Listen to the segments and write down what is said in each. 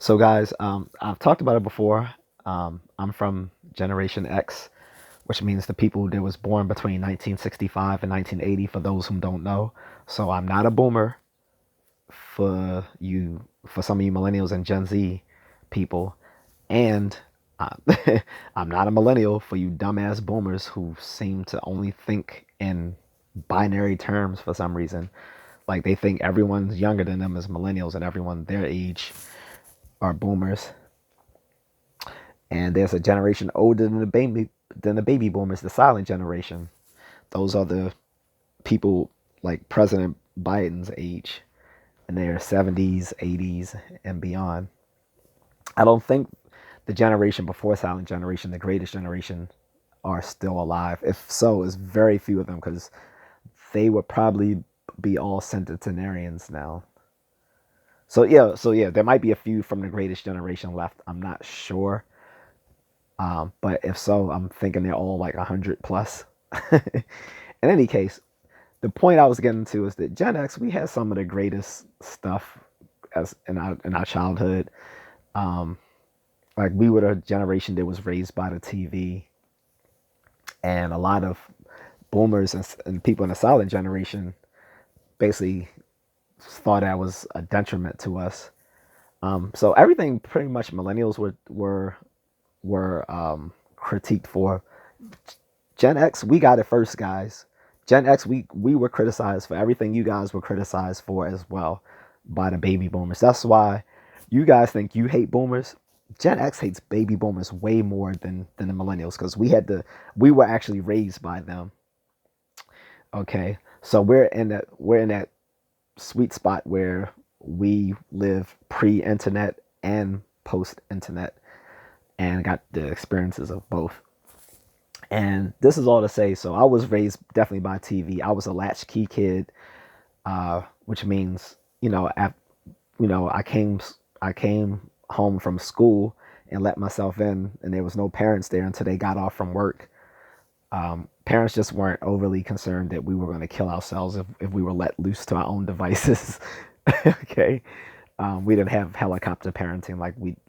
So, guys, I've talked about it before. I'm from Generation X, which means the people that was born between 1965 and 1980. For those who don't know, so I'm not a boomer for some of you millennials and Gen Z people, and uh, I'm not a millennial for you dumbass boomers who seem to only think in binary terms for some reason. Like they think everyone's younger than them is millennials and everyone their age are boomers. And there's a generation older than the baby boomers, the silent generation. Those are the people like President Biden's age, and they're 70s, 80s, and beyond. I don't think the generation before silent generation, the greatest generation, are still alive. If so, it's very few of them because they would probably be all centenarians now. So yeah, there might be a few from the greatest generation left. I'm not sure. But if so, I'm thinking they're all like 100 plus. In any case, the point I was getting to is that Gen X, we had some of the greatest stuff as in our childhood. Um, like we were a generation that was raised by the TV, and a lot of boomers and people in the silent generation basically thought that was a detriment to us. So everything pretty much millennials were critiqued for. Gen X, we got it first, guys. Gen X, we were criticized for everything you guys were criticized for as well by the baby boomers. That's why you guys think you hate boomers. Gen X hates baby boomers way more than the millennials because we were actually raised by them. Okay, so we're in that sweet spot where we live pre-internet and post-internet and got the experiences of both. And this is all to say, so I was raised definitely by TV. I was a latchkey kid, which means I came home from school and let myself in, and there was no parents there until they got off from work. Parents just weren't overly concerned that we were going to kill ourselves if we were let loose to our own devices. Okay, we didn't have helicopter parenting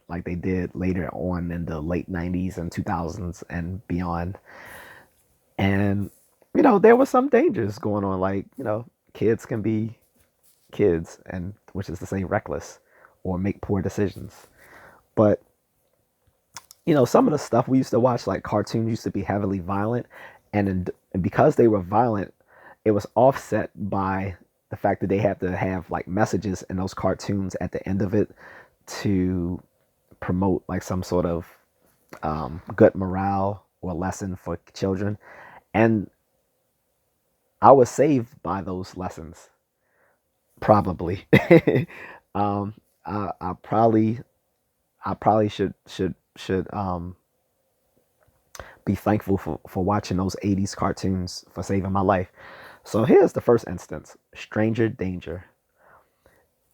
like they did later on in the late 90s and 2000s and beyond. And there was some dangers going on. Like kids can be kids, and which is to say reckless or make poor decisions. But some of the stuff we used to watch, like cartoons, used to be heavily violent, and because they were violent, it was offset by the fact that they had to have like messages in those cartoons at the end of it to promote like some sort of good morale or lesson for children. And I was saved by those lessons, probably. um, I probably should be thankful for watching those 80s cartoons for saving my life. So here's the first instance: Stranger Danger.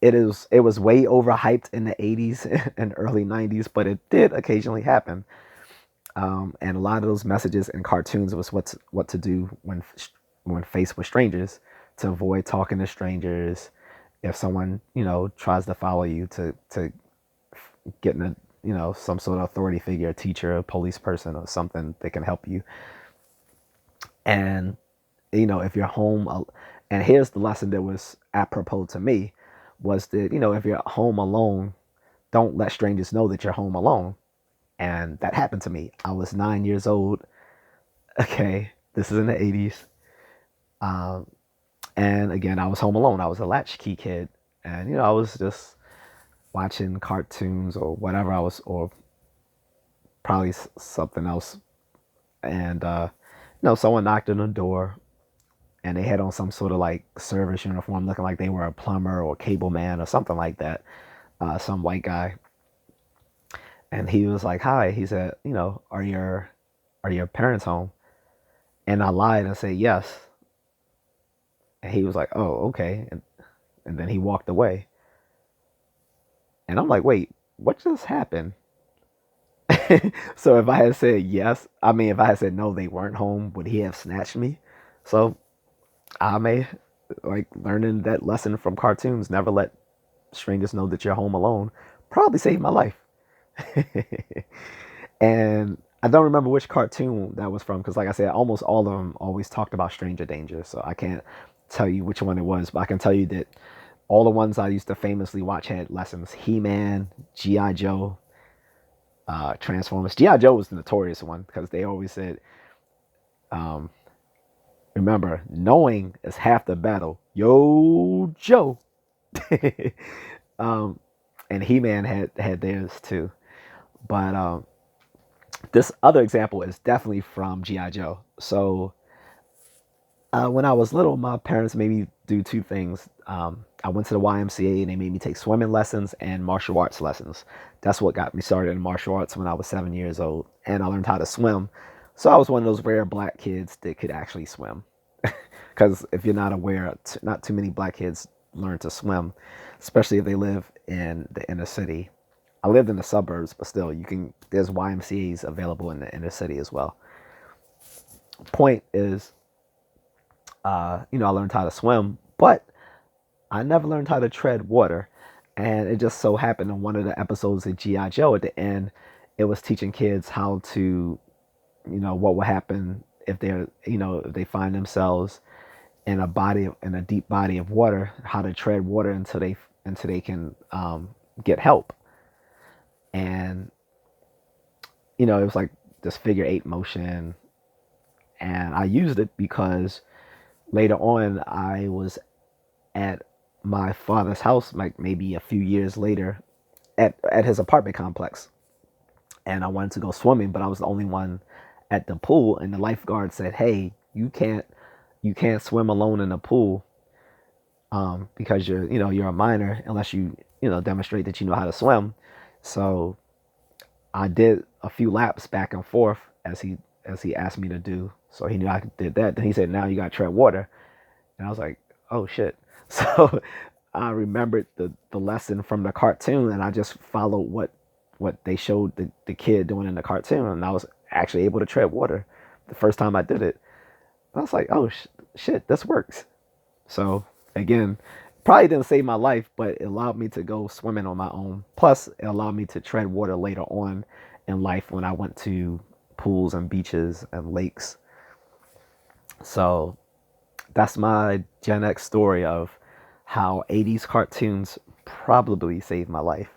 It was way overhyped in the 80s and early 90s, but it did occasionally happen. And a lot of those messages in cartoons was what to do when faced with strangers, to avoid talking to strangers. If someone tries to follow you, to get in some sort of authority figure, a teacher, a police person, or something that can help you. And if you're home, and here's the lesson that was apropos to me, was that if you're home alone, don't let strangers know that you're home alone. And that happened to me. I was 9 years old. Okay, this is in the 80s. Um, and again, I was home alone. I was a latchkey kid, and I was just watching cartoons or whatever I was, or probably something else. And someone knocked on the door, and they had on some sort of like service uniform, looking like they were a plumber or a cable man or something like that. Some white guy, and he was like, "Hi," he said, "Are your parents home?" And I lied and said yes. And he was like, "Oh, okay." And then he walked away. And I'm like, "Wait, what just happened?" So if I had said yes, I mean, if I had said no, they weren't home, would he have snatched me? So I may like learning that lesson from cartoons: never let strangers know that you're home alone. probably saved my life. And I don't remember which cartoon that was from because, like I said, almost all of them always talked about stranger danger. So I can't tell you which one it was, but I can tell you that all the ones I used to famously watch had lessons. He-Man, G.I. Joe, Transformers. G.I. Joe was the notorious one because they always said, um, remember, knowing is half the battle. Yo, Joe. um, and He-Man had theirs too. But this other example is definitely from G.I. Joe. So when I was little, my parents made me do two things. I went to the YMCA and they made me take swimming lessons and martial arts lessons. That's what got me started in martial arts when I was 7 years old. And I learned how to swim. So I was one of those rare black kids that could actually swim. Because if you're not aware, not too many black kids learn to swim, especially if they live in the inner city. I lived in the suburbs, but still, there's YMCA's available in the inner city as well. Point is, I learned how to swim, but I never learned how to tread water. And it just so happened in one of the episodes of G.I. Joe at the end, it was teaching kids how to, what will happen if if they find themselves in a deep body of water, how to tread water until they can get help. And it was like this figure eight motion, and I used it because later on I was at my father's house, like maybe a few years later, at his apartment complex, and I wanted to go swimming, but I was the only one at the pool, and the lifeguard said, "Hey, you can't swim alone in the pool, because you're a minor unless you demonstrate that you know how to swim." So I did a few laps back and forth as he asked me to do. So he knew I did that. Then he said, "Now you got to tread water," and I was like, "Oh shit!" So I remembered the lesson from the cartoon, and I just followed what they showed the kid doing in the cartoon, and I was actually able to tread water the first time I did it. And I was like, "Oh shit, this works." So again, probably didn't save my life, but it allowed me to go swimming on my own. Plus, it allowed me to tread water later on in life when I went to pools and beaches and lakes. So that's my Gen X story of how 80s cartoons probably saved my life.